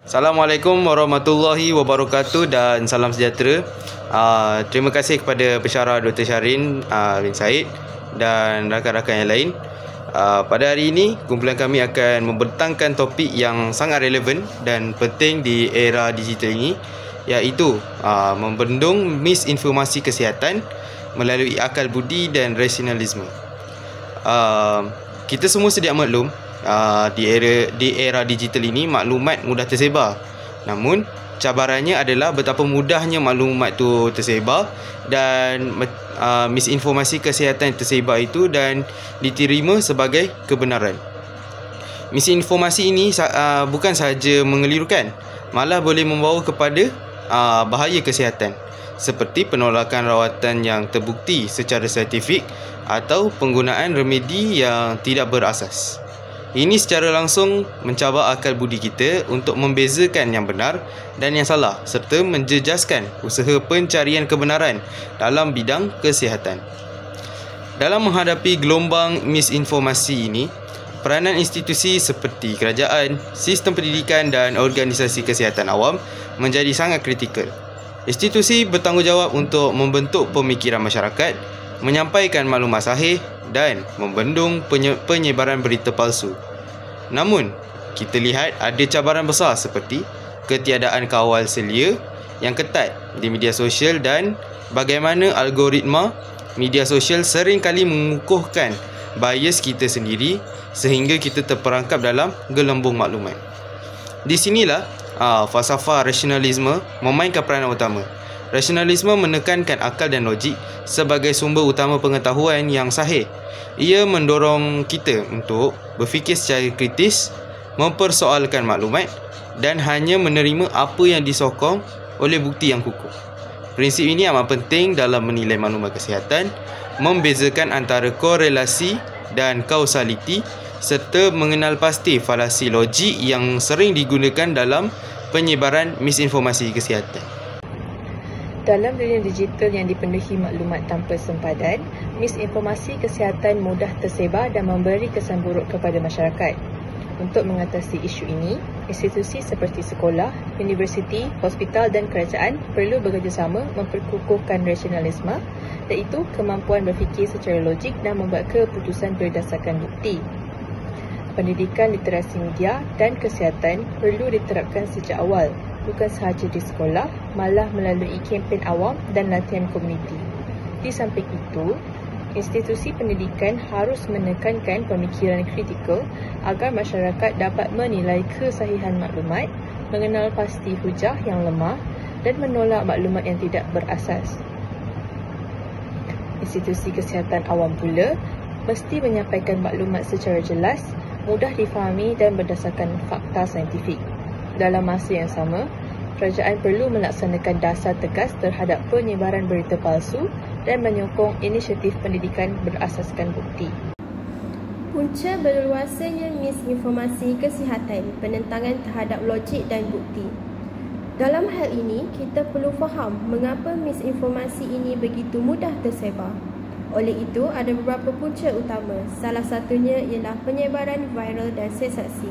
Assalamualaikum warahmatullahi wabarakatuh dan salam sejahtera. Terima kasih kepada pensyarah Dr. Syarin bin Said dan rakan-rakan yang lain. Pada hari ini, kumpulan kami akan membentangkan topik yang sangat relevan dan penting di era digital ini, iaitu membendung misinformasi kesihatan melalui akal budi dan rasionalisme. Kita semua sedia maklum, di era digital ini maklumat mudah tersebar. Namun cabarannya adalah betapa mudahnya maklumat tu tersebar dan misinformasi kesihatan tersebar itu dan diterima sebagai kebenaran. Misinformasi ini bukan sahaja mengelirukan, malah boleh membawa kepada bahaya kesihatan seperti penolakan rawatan yang terbukti secara saintifik atau penggunaan remedi yang tidak berasas. Ini secara langsung mencabar akal budi kita untuk membezakan yang benar dan yang salah serta menjejaskan usaha pencarian kebenaran dalam bidang kesihatan. Dalam menghadapi gelombang misinformasi ini, peranan institusi seperti kerajaan, sistem pendidikan dan organisasi kesihatan awam menjadi sangat kritikal. Institusi bertanggungjawab untuk membentuk pemikiran masyarakat, menyampaikan maklumat sahih dan membendung penyebaran berita palsu. Namun, kita lihat ada cabaran besar seperti ketiadaan kawal selia yang ketat di media sosial dan bagaimana algoritma media sosial sering kali mengukuhkan bias kita sendiri sehingga kita terperangkap dalam gelembung maklumat. Di sinilah falsafah rasionalisme memainkan peranan utama. Rasionalisme menekankan akal dan logik sebagai sumber utama pengetahuan yang sahih. Ia mendorong kita untuk berfikir secara kritis, mempersoalkan maklumat dan hanya menerima apa yang disokong oleh bukti yang kukuh. Prinsip ini amat penting dalam menilai maklumat kesihatan, membezakan antara korelasi dan kausaliti serta mengenal pasti falasi logik yang sering digunakan dalam penyebaran misinformasi kesihatan. Dalam dunia digital yang dipenuhi maklumat tanpa sempadan, misinformasi kesihatan mudah tersebar dan memberi kesan buruk kepada masyarakat. Untuk mengatasi isu ini, institusi seperti sekolah, universiti, hospital dan kerajaan perlu bekerjasama memperkukuhkan rasionalisme, iaitu kemampuan berfikir secara logik dan membuat keputusan berdasarkan bukti. Pendidikan literasi media dan kesihatan perlu diterapkan sejak awal, bukan sahaja di sekolah, malah melalui kempen awam dan latihan komuniti. Di samping itu, institusi pendidikan harus menekankan pemikiran kritikal agar masyarakat dapat menilai kesahihan maklumat, mengenal pasti hujah yang lemah dan menolak maklumat yang tidak berasas. Institusi kesihatan awam pula mesti menyampaikan maklumat secara jelas, mudah difahami dan berdasarkan fakta saintifik. Dalam masa yang sama, kerajaan perlu melaksanakan dasar tegas terhadap penyebaran berita palsu dan menyokong inisiatif pendidikan berasaskan bukti. Punca berluasanya misinformasi kesihatan, penentangan terhadap logik dan bukti. Dalam hal ini, kita perlu faham mengapa misinformasi ini begitu mudah tersebar. Oleh itu, ada beberapa punca utama. Salah satunya ialah penyebaran viral dan sensasi.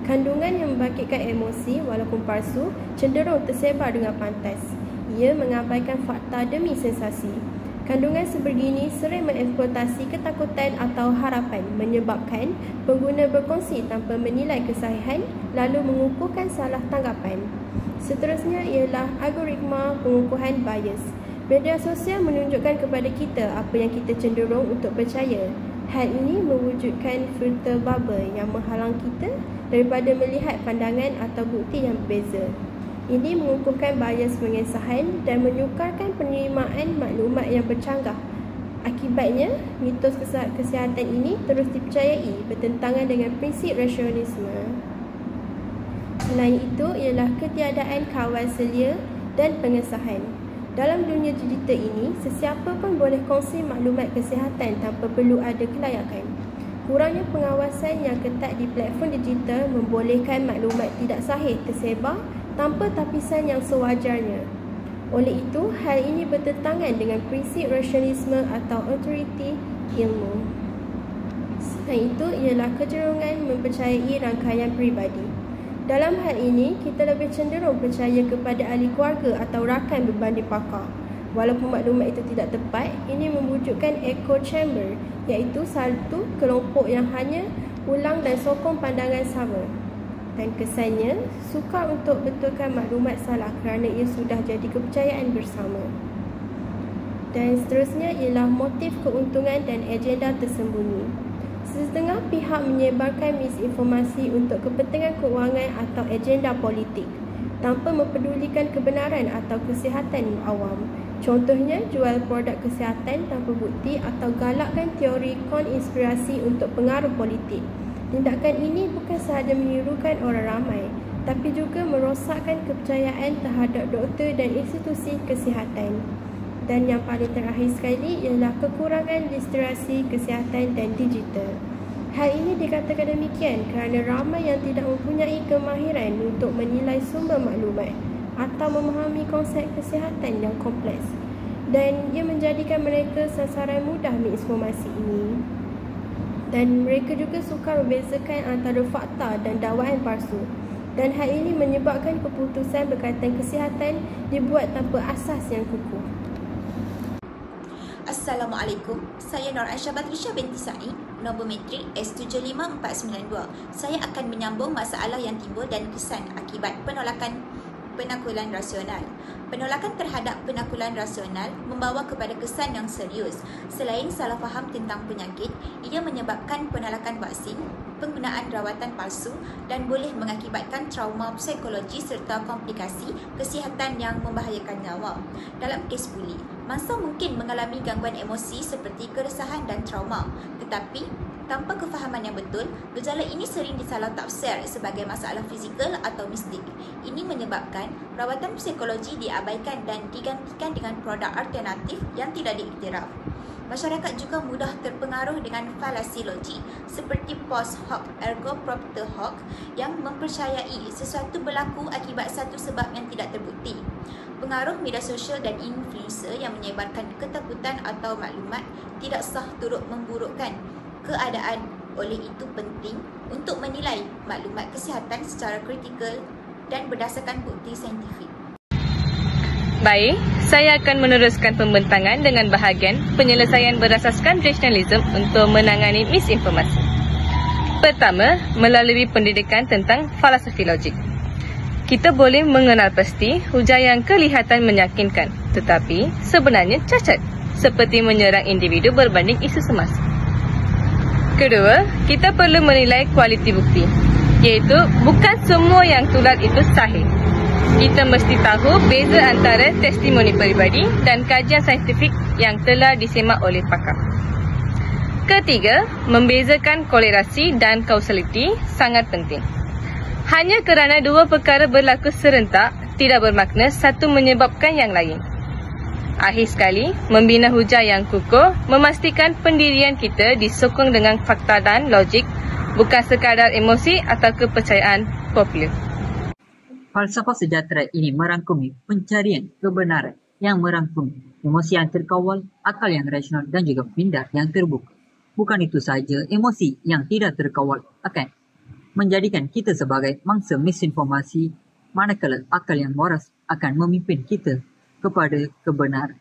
Kandungan yang membangkitkan emosi walaupun palsu cenderung tersebar dengan pantas. Ia mengabaikan fakta demi sensasi. Kandungan sebegini sering mengeksploitasi ketakutan atau harapan, menyebabkan pengguna berkongsi tanpa menilai kesahihan lalu mengukuhkan salah tanggapan. Seterusnya ialah algoritma pengukuhan bias. Media sosial menunjukkan kepada kita apa yang kita cenderung untuk percaya. Hal ini mewujudkan filter bubble yang menghalang kita daripada melihat pandangan atau bukti yang berbeza. Ini mengukuhkan bias pengesahan dan menyukarkan penerimaan maklumat yang bercanggah. Akibatnya, mitos kesihatan ini terus dipercayai bertentangan dengan prinsip rasionalisme. Selain itu ialah ketiadaan kawal selia dan pengesahan. Dalam dunia digital ini, sesiapa pun boleh kongsi maklumat kesihatan tanpa perlu ada kelayakan. Kurangnya pengawasan yang ketat di platform digital membolehkan maklumat tidak sahih tersebar tanpa tapisan yang sewajarnya. Oleh itu, hal ini bertentangan dengan prinsip rasionalisme atau autoriti ilmu. Selain itu ialah kecenderungan mempercayai rangkaian peribadi. Dalam hal ini, kita lebih cenderung percaya kepada ahli keluarga atau rakan berbanding pakar. Walaupun maklumat itu tidak tepat, ini mewujudkan echo chamber, iaitu satu kelompok yang hanya ulang dan sokong pandangan sama. Dan kesannya, sukar untuk betulkan maklumat salah kerana ia sudah jadi kepercayaan bersama. Dan seterusnya ialah motif keuntungan dan agenda tersembunyi. Setengah pihak menyebarkan misinformasi untuk kepentingan keuangan atau agenda politik tanpa mempedulikan kebenaran atau kesihatan awam. Contohnya, jual produk kesihatan tanpa bukti atau galakkan teori konspirasi untuk pengaruh politik. Tindakan ini bukan sahaja menirukan orang ramai, tapi juga merosakkan kepercayaan terhadap doktor dan institusi kesihatan. Dan yang paling terakhir sekali ialah kekurangan literasi kesihatan dan digital. Hal ini dikatakan demikian kerana ramai yang tidak mempunyai kemahiran untuk menilai sumber maklumat atau memahami konsep kesihatan yang kompleks, dan ia menjadikan mereka sasaran mudah misinformasi ini. Dan mereka juga sukar membezakan antara fakta dan dakwaan palsu, dan hal ini menyebabkan keputusan berkaitan kesihatan dibuat tanpa asas yang kukuh. Assalamualaikum, saya Nur Aisyah Batrisha binti Said, nombor metrik S75492. Saya akan menyambung masalah yang timbul dan kesan akibat penolakan penakulan rasional. Penolakan terhadap penakulan rasional membawa kepada kesan yang serius. Selain salah faham tentang penyakit, ia menyebabkan penolakan vaksin, penggunaan rawatan palsu dan boleh mengakibatkan trauma psikologi serta komplikasi kesihatan yang membahayakan nyawa. Dalam kes buli, mangsa mungkin mengalami gangguan emosi seperti keresahan dan trauma, tetapi tanpa kefahaman yang betul, gejala ini sering disalah tafsir sebagai masalah fizikal atau mistik. Ini menyebabkan rawatan psikologi diabaikan dan digantikan dengan produk alternatif yang tidak diiktiraf. Masyarakat juga mudah terpengaruh dengan falasiologi seperti post hoc ergo propter hoc yang mempercayai sesuatu berlaku akibat satu sebab yang tidak terbukti. Pengaruh media sosial dan influencer yang menyebarkan ketakutan atau maklumat tidak sah turut memburukkan keadaan. Oleh itu penting untuk menilai maklumat kesihatan secara kritikal dan berdasarkan bukti saintifik. Baik, saya akan meneruskan pembentangan dengan bahagian penyelesaian berasaskan rasionalisme untuk menangani misinformasi. Pertama, melalui pendidikan tentang filosofi logik. Kita boleh mengenal pasti hujah yang kelihatan meyakinkan, tetapi sebenarnya cacat, seperti menyerang individu berbanding isu semasa. Kedua, kita perlu menilai kualiti bukti, iaitu bukan semua yang tular itu sahih. Kita mesti tahu beza antara testimoni peribadi dan kajian saintifik yang telah disemak oleh pakar. Ketiga, membezakan korelasi dan kausaliti sangat penting. Hanya kerana dua perkara berlaku serentak, tidak bermakna satu menyebabkan yang lain. Akhir sekali, membina hujah yang kukuh, memastikan pendirian kita disokong dengan fakta dan logik, bukan sekadar emosi atau kepercayaan popular. Falsafah sejahtera ini merangkumi pencarian kebenaran yang merangkumi emosi yang terkawal, akal yang rasional dan juga minda yang terbuka. Bukan itu sahaja, emosi yang tidak terkawal akan menjadikan kita sebagai mangsa misinformasi, manakala akal yang waras akan memimpin kita kepada kebenaran.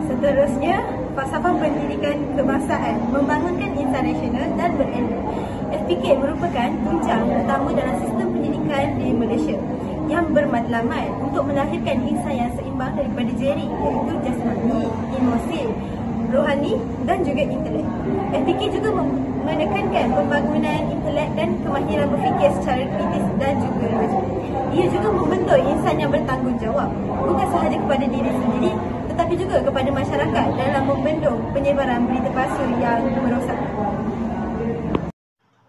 Seterusnya, falsafah pendidikan kebangsaan membangunkan insan rasional dan berilmu. FPK merupakan tunjang utama dalam sistem pendidikan di Malaysia yang bermatlamat untuk melahirkan insan yang seimbang daripada jeri, iaitu jasmani, emosi, rohani dan juga intelek. FPK juga menekankan pembangunan intelek dan kemahiran berfikir secara kritis dan juga logik. Ia juga membentuk insan yang bertanggungjawab, bukan sahaja kepada diri sendiri tetapi juga kepada masyarakat dalam membendung penyebaran berita palsu yang merosak.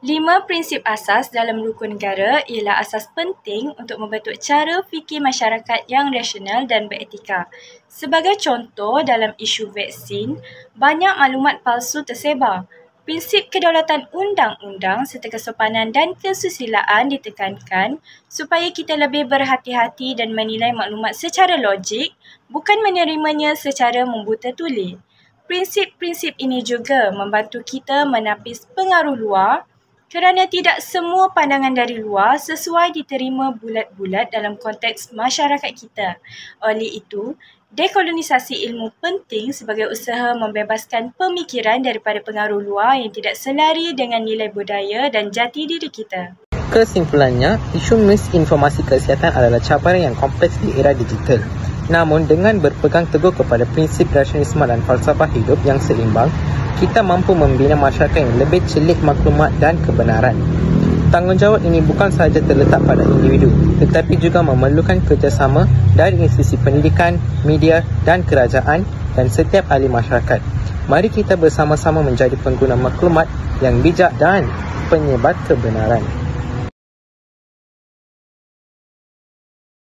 5 prinsip asas dalam rukun negara ialah asas penting untuk membentuk cara fikir masyarakat yang rasional dan beretika. Sebagai contoh, dalam isu vaksin, banyak maklumat palsu tersebar. Prinsip kedaulatan undang-undang serta kesopanan dan kesusilaan ditekankan supaya kita lebih berhati-hati dan menilai maklumat secara logik, bukan menerimanya secara membuta tuli. Prinsip-prinsip ini juga membantu kita menapis pengaruh luar kerana tidak semua pandangan dari luar sesuai diterima bulat-bulat dalam konteks masyarakat kita. Oleh itu, dekolonisasi ilmu penting sebagai usaha membebaskan pemikiran daripada pengaruh luar yang tidak selari dengan nilai budaya dan jati diri kita. Kesimpulannya, isu misinformasi kesihatan adalah cabaran yang kompleks di era digital. Namun, dengan berpegang teguh kepada prinsip rasionalisme dan falsafah hidup yang seimbang, kita mampu membina masyarakat yang lebih celik maklumat dan kebenaran. Tanggungjawab ini bukan sahaja terletak pada individu, tetapi juga memerlukan kerjasama dari institusi pendidikan, media dan kerajaan dan setiap ahli masyarakat. Mari kita bersama-sama menjadi pengguna maklumat yang bijak dan penyebar kebenaran.